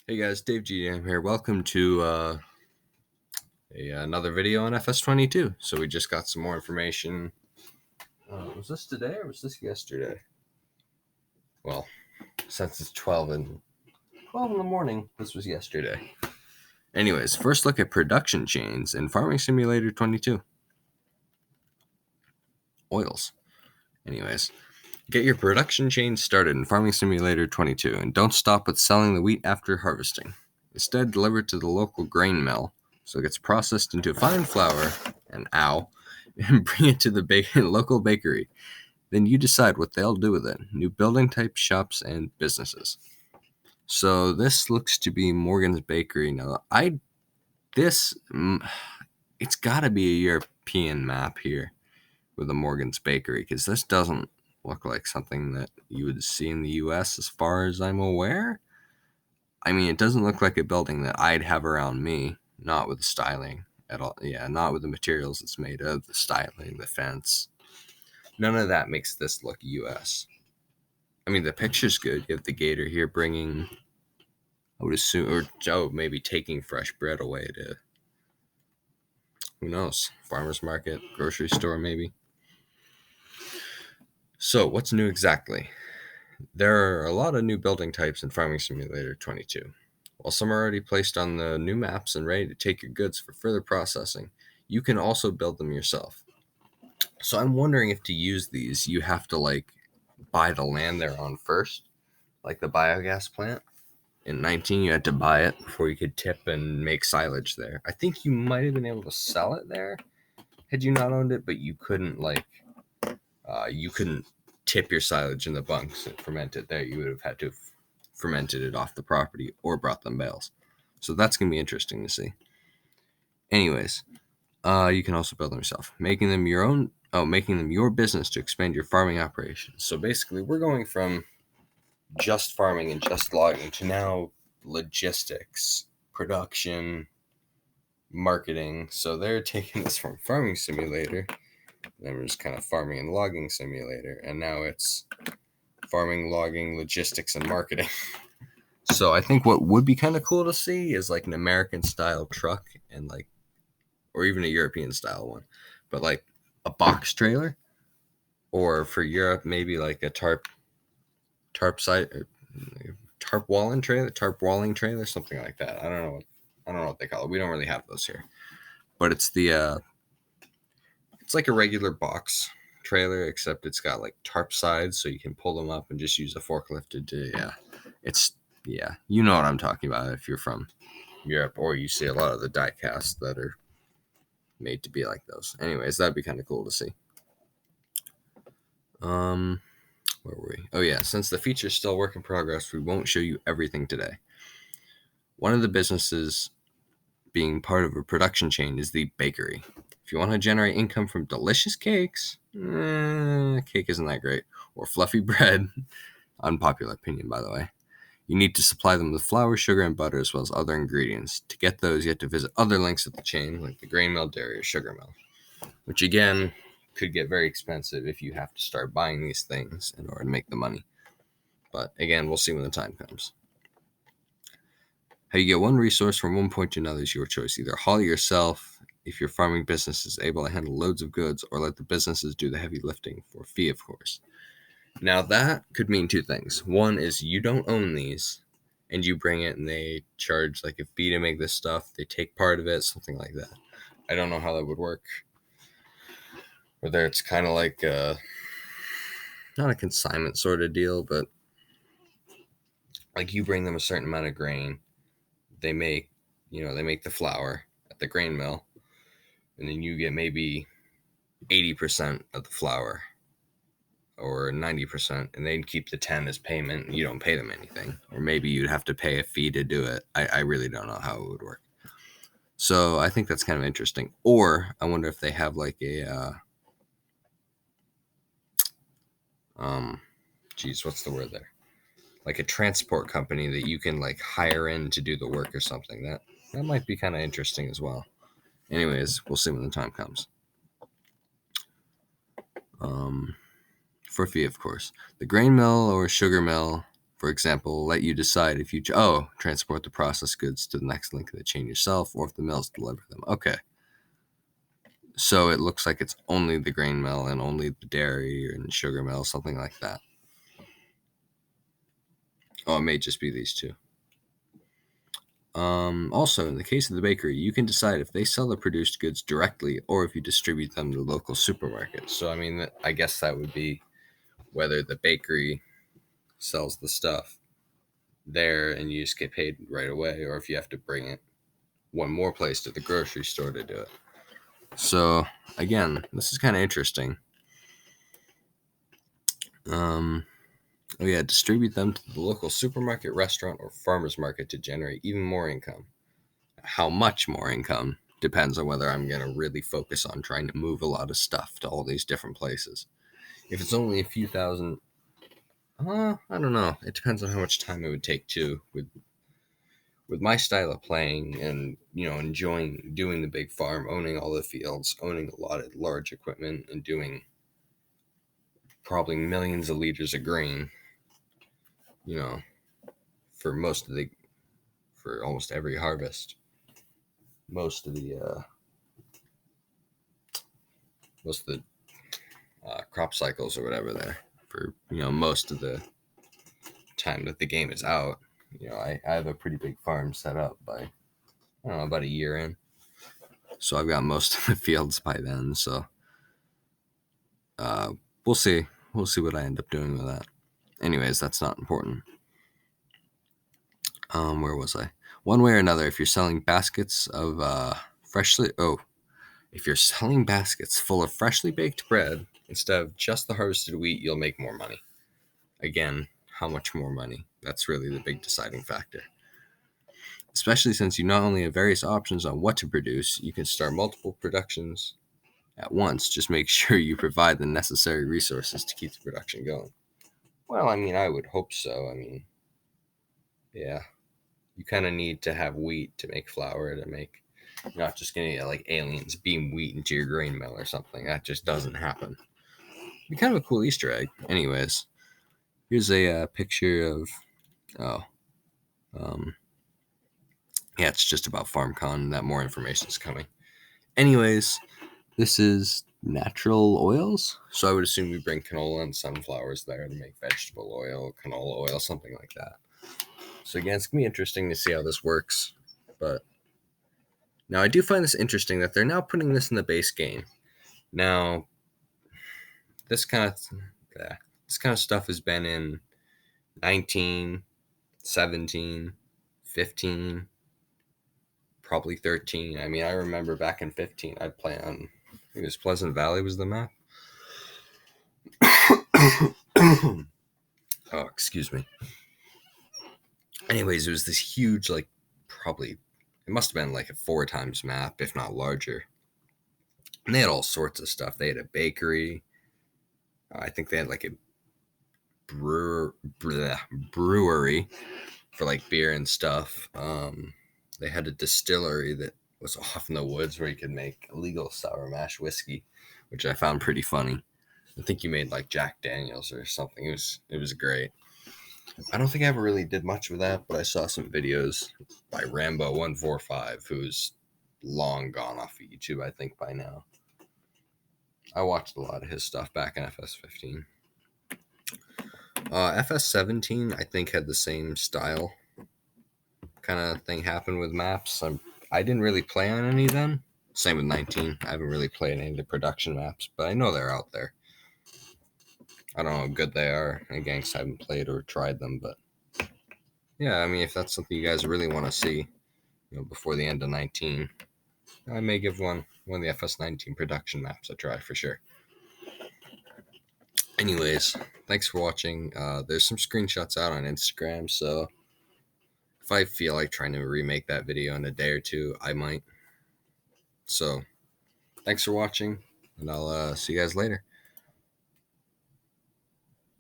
Hey guys, Dave GM here. Welcome to another video on FS22. So we just got some more information. Was this today or was this yesterday? Well, since it's 12 in the morning, this was yesterday. Anyways, first look at production chains in Farming Simulator 22. Oils. Anyways, get your production chain started in Farming Simulator 22 and don't stop with selling the wheat after harvesting. Instead, deliver it to the local grain mill so it gets processed into fine flour and bring it to the local bakery. Then you decide what they'll do with it. New building type shops and businesses. So this looks to be Morgan's Bakery. Now, it's got to be a European map here with a Morgan's Bakery, because this doesn't look like something that you would see in the US as far as I'm aware. I mean, it doesn't look like a building that I'd have around me, not with the styling at all. Yeah, not with the materials it's made of, the styling, the fence. None of that makes this look US. I mean, the picture's good. You have the gator here bringing, I would assume, or Joe maybe taking fresh bread away to, who knows, farmer's market, grocery store maybe. So what's new exactly? There are a lot of new building types in Farming Simulator 22. While some are already placed on the new maps and ready to take your goods for further processing, you can also build them yourself. So I'm wondering if to use these, you have to buy the land they're on first, like the biogas plant. In 19, you had to buy it before you could tip and make silage there. I think you might have been able to sell it there had you not owned it, but you couldn't you couldn't tip your silage in the bunks and ferment it there. You would have had to have fermented it off the property or brought them bales. So that's going to be interesting to see. Anyways, you can also build them yourself, making them your business to expand your farming operations. So basically, we're going from just farming and just logging to now logistics, production, marketing. So they're taking this from Farming Simulator, then we're just kind of farming and logging simulator, and now it's farming, logging, logistics, and marketing. So I think what would be kind of cool to see is like an American style truck and or even a European style one, but like a box trailer, or for Europe maybe like a tarp side or tarp walling trailer, something like that. I don't know what they call it. We don't really have those here, but it's it's like a regular box trailer, except it's got like tarp sides, so you can pull them up and just use a forklift you know what I'm talking about if you're from Europe, or you see a lot of the die casts that are made to be like those. Anyways, that'd be kind of cool to see. Where were we? Oh yeah, since the feature's still work in progress, we won't show you everything today. One of the businesses being part of a production chain is the bakery. If you want to generate income from delicious cakes, cake isn't that great, or fluffy bread, unpopular opinion by the way, you need to supply them with flour, sugar, and butter, as well as other ingredients. To get those, you have to visit other links at the chain, like the grain mill, dairy, or sugar mill, which again could get very expensive if you have to start buying these things in order to make the money. But again, we'll see when the time comes. How you get one resource from one point to another is your choice. Either haul it yourself if your farming business is able to handle loads of goods, or let the businesses do the heavy lifting for a fee, of course. Now that could mean two things. One is you don't own these and you bring it and they charge like a fee to make this stuff. They take part of it, something like that. I don't know how that would work. Whether it's kind of like not a consignment sort of deal, but like you bring them a certain amount of grain. They make the flour at the grain mill, and then you get maybe 80% of the flour or 90%, and they'd keep the 10 as payment, and you don't pay them anything. Or maybe you'd have to pay a fee to do it. I really don't know how it would work. So I think that's kind of interesting. Or I wonder if they have like a what's the word there? Like a transport company that you can like hire in to do the work or something. That might be kind of interesting as well. Anyways, we'll see when the time comes. For fee, of course. The grain mill or sugar mill For example, let you decide if you transport the processed goods to the next link of the chain yourself, or if the mills deliver them. Okay. So it looks like it's only the grain mill and only the dairy and sugar mill, something like that. Oh, it may just be these two. Also, in the case of the bakery, you can decide if they sell the produced goods directly or if you distribute them to local supermarkets. So, I mean, I guess that would be whether the bakery sells the stuff there and you just get paid right away, or if you have to bring it one more place to the grocery store to do it. So, again, this is kind of interesting. Distribute them to the local supermarket, restaurant, or farmer's market to generate even more income. How much more income depends on whether I'm going to really focus on trying to move a lot of stuff to all these different places. If it's only a few thousand, I don't know. It depends on how much time it would take too. With my style of playing and enjoying doing the big farm, owning all the fields, owning a lot of large equipment, and doing probably millions of liters of grain, for for almost every harvest, most of the crop cycles or whatever there, for most of the time that the game is out. I have a pretty big farm set up by, I don't know, about a year in, so I've got most of the fields by then. So we'll see what I end up doing with that. Anyways, that's not important. Where was I? One way or another, if you're selling baskets of if you're selling baskets full of freshly baked bread instead of just the harvested wheat, you'll make more money. Again, how much more money? That's really the big deciding factor. Especially since you not only have various options on what to produce, you can start multiple productions at once. Just make sure you provide the necessary resources to keep the production going. Well, I mean, I would hope so. I mean, yeah, you kind of need to have wheat to make flour to make. You're not just going to like aliens beam wheat into your grain mill or something. That just doesn't happen. It'd be kind of a cool Easter egg. Anyways, here's a picture of, it's just about FarmCon. That more information is coming. Anyways, this is natural oils. So I would assume we bring canola and sunflowers there to make vegetable oil, canola oil, something like that. So again, it's going to be interesting to see how this works. But now I do find this interesting that they're now putting this in the base game. Now, this kind of stuff has been in 19, 17, 15, probably 13. I mean, I remember back in 15, I'd play on, I think it was Pleasant Valley was the map. Oh, excuse me. Anyways, it was this huge, like, probably, it must have been like a 4 times map, if not larger. And they had all sorts of stuff. They had a bakery. I think they had like a brewery for like beer and stuff. They had a distillery that was off in the woods where you could make illegal sour mash whiskey, which I found pretty funny. I think you made like Jack Daniels or something. It was great. I don't think I ever really did much with that, but I saw some videos by Rambo145, who's long gone off of YouTube, I think, by now. I watched a lot of his stuff back in FS15. FS17, I think, had the same style kind of thing happen with maps. I didn't really play on any of them. Same with 19. I haven't really played any of the production maps, but I know they're out there. I don't know how good they are. Again, I haven't played or tried them, but yeah, I mean, if that's something you guys really want to see, before the end of 19, I may give one of the FS19 production maps a try for sure. Anyways, thanks for watching. There's some screenshots out on Instagram, so if I feel like trying to remake that video in a day or two, I might. So, thanks for watching, and I'll see you guys later.